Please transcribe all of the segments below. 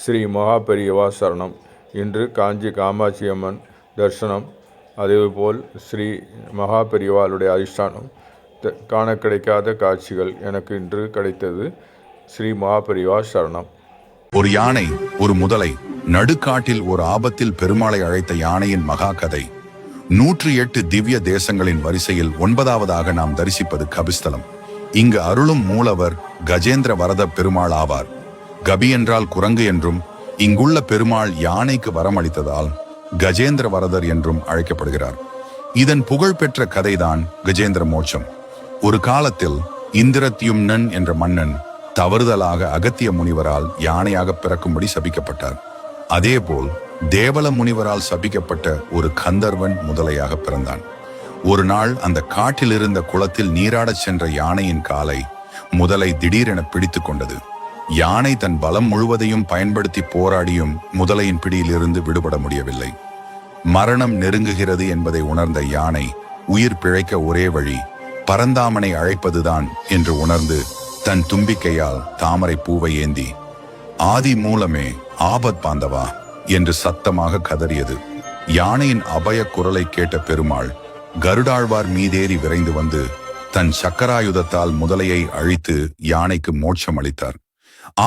ஸ்ரீ மகாபெரியவா சரணம். இன்று காஞ்சி காமாட்சி அம்மன் தரிசனம், அதேபோல் ஸ்ரீ மகாபெரியவாளுடைய அதிஷ்டானம், காண கிடைக்காத காட்சிகள் எனக்கு இன்று கிடைத்தது. ஸ்ரீ மகாபெரியவா சரணம். ஒரு யானை, ஒரு முதலை, நடுக்காட்டில் ஒரு ஆபத்தில் பெருமாளை அழைத்த யானையின் மகா கதை. 108 திவ்ய தேசங்களின் வரிசையில் 9வதாக நாம் தரிசிப்பது கபிஸ்தலம். இங்கு அருளும் மூலவர் கஜேந்திர வரத பெருமாள் ஆவார். கபி என்றால் குரங்கு என்றும், இங்குள்ள பெருமாள் யானைக்கு வரமளித்ததால் கஜேந்திர வரதர் என்றும் அழைக்கப்படுகிறார். இதன் புகழ்பெற்ற கதைதான் கஜேந்திர மோட்சம். ஒரு காலத்தில் இந்திரத்யும்னன் என்ற மன்னன் தவறுதலாக அகத்திய முனிவரால் யானையாக பிறக்கும்படி சபிக்கப்பட்டார். அதேபோல் தேவல முனிவரால் சபிக்கப்பட்ட ஒரு கந்தர்வன் முதலையாக பிறந்தான். ஒரு நாள் அந்த காட்டில் இருந்த குளத்தில் நீராடச் சென்ற யானையின் காலை முதலை திடீரென பிடித்து கொண்டது. யானை தன் பலம் முழுவதையும் பயன்படுத்தி போராடியும் முதலையின் பிடியிலிருந்து விடுபட முடியவில்லை. மரணம் நெருங்குகிறது என்பதை உணர்ந்த யானை உயிர் பிழைக்க ஒரே வழி பரந்தாமனை அழைப்பதுதான் என்று உணர்ந்து தன் தும்பிக்கையால் தாமரை பூவை ஏந்தி, ஆதி மூலமே ஆபத் பாந்தவா என்று சத்தமாக கதறியது. யானையின் அபய குரலை கேட்ட பெருமாள் கருடாழ்வார் மீதேறி விரைந்து வந்து தன் சக்கராயுதத்தால் முதலையை அழித்து யானைக்கு மோட்சம் அளித்தார்.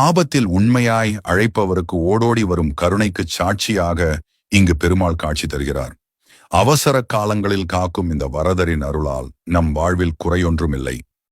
ஆபத்தில் உண்மையாய் அழைப்பவருக்கு ஓடோடி வரும் கருணைக்கு சாட்சியாக இங்கு பெருமாள் காட்சி தருகிறார். அவசர காலங்களில் காக்கும் இந்த வரதரின் அருளால் நம் வாழ்வில் குறையொன்றுமில்லை.